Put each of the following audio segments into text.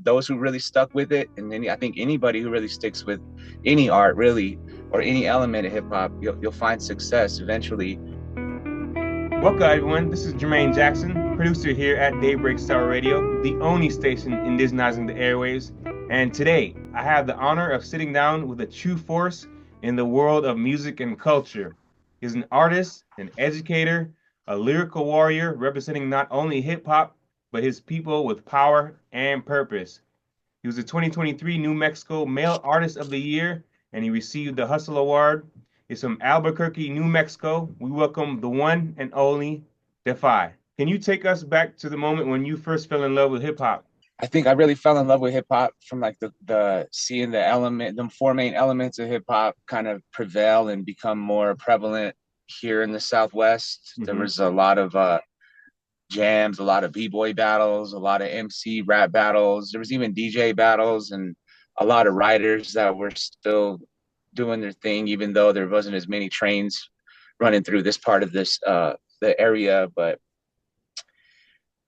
those who really stuck with it, and then I think anybody who really sticks with any art really, or any element of hip hop, you'll find success eventually. Welcome, everyone. This is Jermaine Jackson, producer here at Daybreak Star Radio, the only station indigenizing the airwaves. And today, I have the honor of sitting down with a true force in the world of music and culture. He's an artist, an educator, a lyrical warrior representing not only hip hop, but his people with power and purpose. He was the 2023 New Mexico Male Artist of the Year, and he received the Hustle Award. He's from Albuquerque, New Mexico. We welcome the one and only Defy. Can you take us back to the moment when you first fell in love with hip hop? I think I really fell in love with hip hop from like the seeing the four main elements of hip hop kind of prevail and become more prevalent here in the Southwest. There Mm-hmm. was a lot of jams, a lot of b-boy battles, a lot of MC rap battles. There was even DJ battles and a lot of writers that were still doing their thing, even though there wasn't as many trains running through this part of the area. But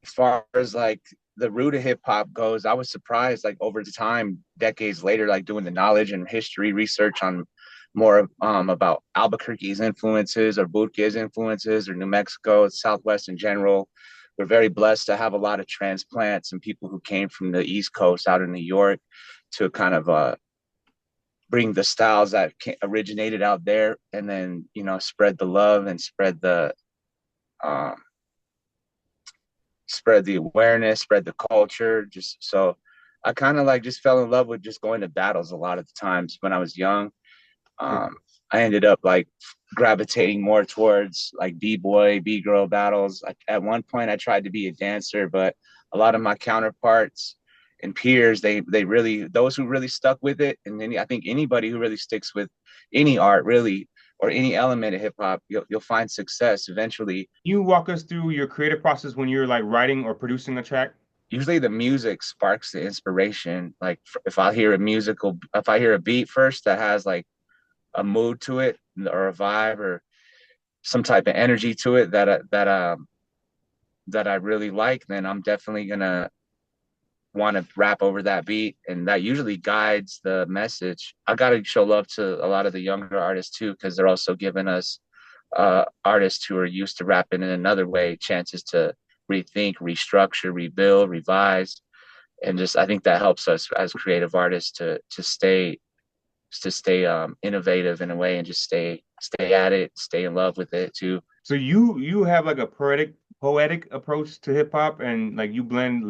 as far as like the root of hip hop goes, I was surprised, like over the time, decades later, like doing the knowledge and history research on more about Albuquerque's influences or Bootke's influences or New Mexico, Southwest in general. We're very blessed to have a lot of transplants and people who came from the East Coast out in New York to kind of bring the styles that originated out there, and then spread the love and um, spread the awareness, spread the culture. Just so I kind of like just fell in love with just going to battles a lot of the times when I was young. I ended up like gravitating more towards like b-boy, b-girl battles. At one point I tried to be a dancer, but a lot of my counterparts and peers, they really, those who really stuck with it, and then I think anybody who really sticks with any art really, or any element of hip hop, you'll find success eventually. You walk us through your creative process when you're like writing or producing a track? Usually the music sparks the inspiration. Like if I hear a beat first that has like a mood to it or a vibe or some type of energy to it that I really like, then I'm definitely gonna want to rap over that beat, and that usually guides the message. I gotta show love to a lot of the younger artists too, because they're also giving us artists who are used to rapping in another way chances to rethink, restructure, rebuild, revise, and just I think that helps us as creative artists to stay innovative in a way and just stay at it, stay in love with it too. So you have like a poetic approach to hip hop, and like you blend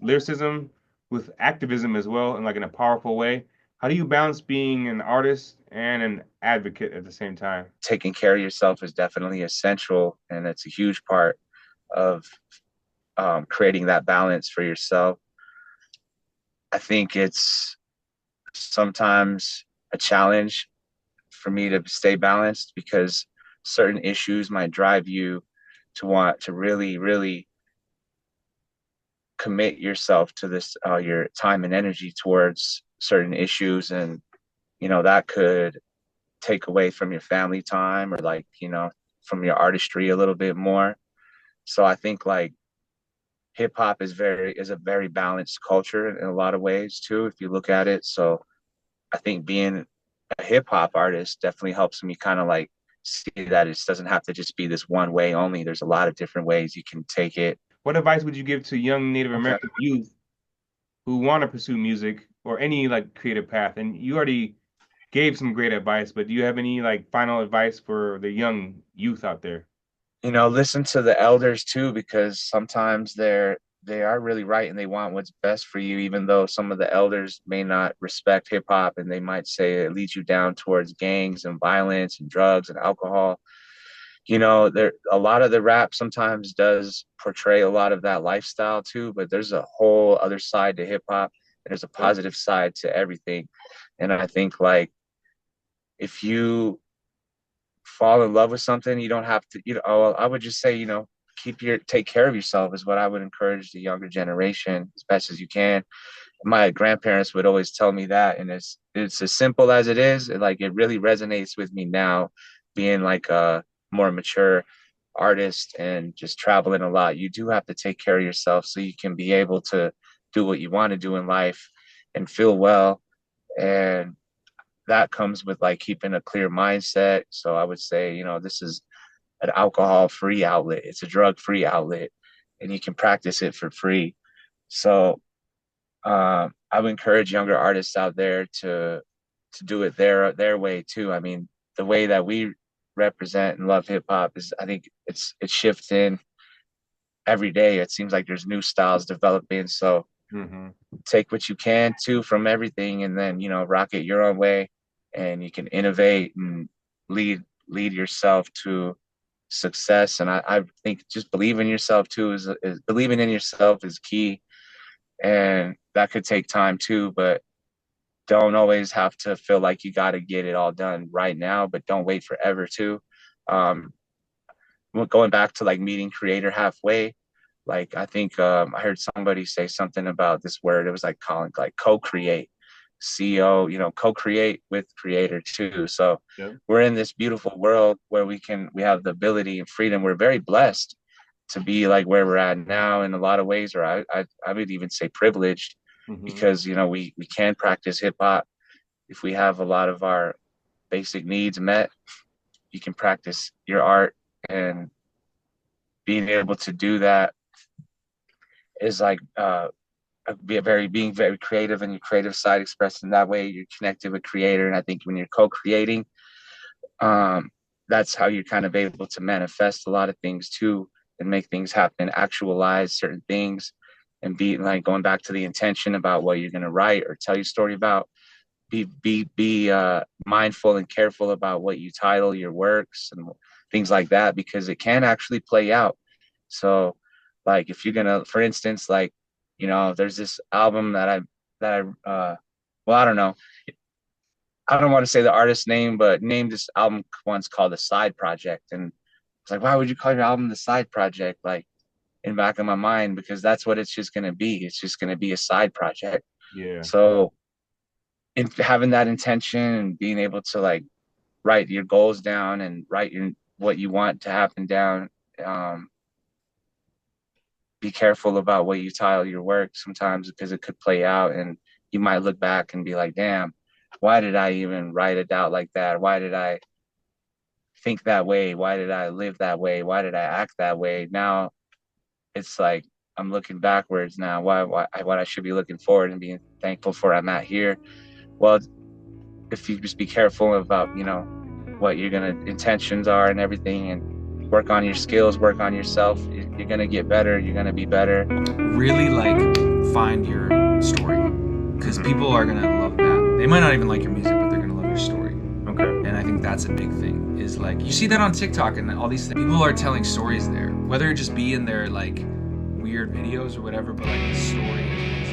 lyricism with activism as well, and like in a powerful way. How do you balance being an artist and an advocate at the same time? Taking care of yourself is definitely essential, and it's a huge part of creating that balance for yourself. I think it's sometimes a challenge for me to stay balanced because certain issues might drive you to want to really, really commit yourself to this, your time and energy towards certain issues. And, that could take away from your family time or like, from your artistry a little bit more. So I think like hip hop is a very balanced culture in a lot of ways too, if you look at it. So I think being a hip hop artist definitely helps me kind of like see that it doesn't have to just be this one way only. There's a lot of different ways you can take it. What advice would you give to young Native Okay. American youth who want to pursue music or any like creative path? And you already gave some great advice, but do you have any like final advice for the young youth out there? Listen to the elders too, because sometimes they are really right and they want what's best for you, even though some of the elders may not respect hip hop and they might say it leads you down towards gangs and violence and drugs and alcohol. There a lot of the rap sometimes does portray a lot of that lifestyle too, but there's a whole other side to hip hop. There's a positive side to everything. And I think like if you fall in love with something, you don't have to, I would just say, take care of yourself is what I would encourage the younger generation as best as you can. My grandparents would always tell me that, and it's as simple as it is. It really resonates with me now, being like a more mature artist and just traveling a lot. You do have to take care of yourself so you can be able to do what you want to do in life and feel well. And that comes with like keeping a clear mindset. So I would say, this is an alcohol-free outlet. It's a drug-free outlet, and you can practice it for free. So I would encourage younger artists out there to do it their way too. I mean, the way that we represent and love hip hop is, I think it's shifting every day. It seems like there's new styles developing. So take what you can too from everything, and then rock it your own way, and you can innovate and lead yourself to success. And I think just believe in yourself too is believing in yourself is key, and that could take time too, but don't always have to feel like you got to get it all done right now, but don't wait forever too. um Going back to like meeting creator halfway, like I think I heard somebody say something about this word. It was like calling like co-create, co-create with creator too. So Yeah. we're in this beautiful world where we have the ability and freedom. We're very blessed to be like where we're at now in a lot of ways, or I would even say privileged, because we can practice hip hop if we have a lot of our basic needs met. You can practice your art, and being able to do that is like being very creative, and your creative side expressed in that way. You're connected with creator, and I think when you're co-creating, that's how you're kind of able to manifest a lot of things too, and make things happen, actualize certain things, and be like going back to the intention about what you're going to write or tell your story about. Be mindful and careful about what you title your works and things like that, because it can actually play out. So like if you're gonna, for instance, like there's this album that I well, I don't know, I don't want to say the artist's name, but named this album once called The Side Project. And it's like, why would you call your album The Side Project? Like, in the back of my mind, because that's what it's just going to be. It's just going to be a side project. Yeah. So in having that intention and being able to like write your goals down and write what you want to happen down, be careful about what you title your work sometimes, because it could play out and you might look back and be like, damn, why did I even write it out like that? Why did I think that way? Why did I live that way? Why did I act that way? Now it's like I'm looking backwards now. What I should be looking forward and being thankful for I'm at here. Well, if you just be careful about what your intentions are and everything, and work on your skills, work on yourself, you're gonna get better. You're gonna be better. Really find your story, because people are gonna love that. They might not even like your music, but they're gonna love your story. Okay. And I think that's a big thing, is like you see that on TikTok and all these things. People are telling stories there, whether it just be in their like weird videos or whatever, but like the story is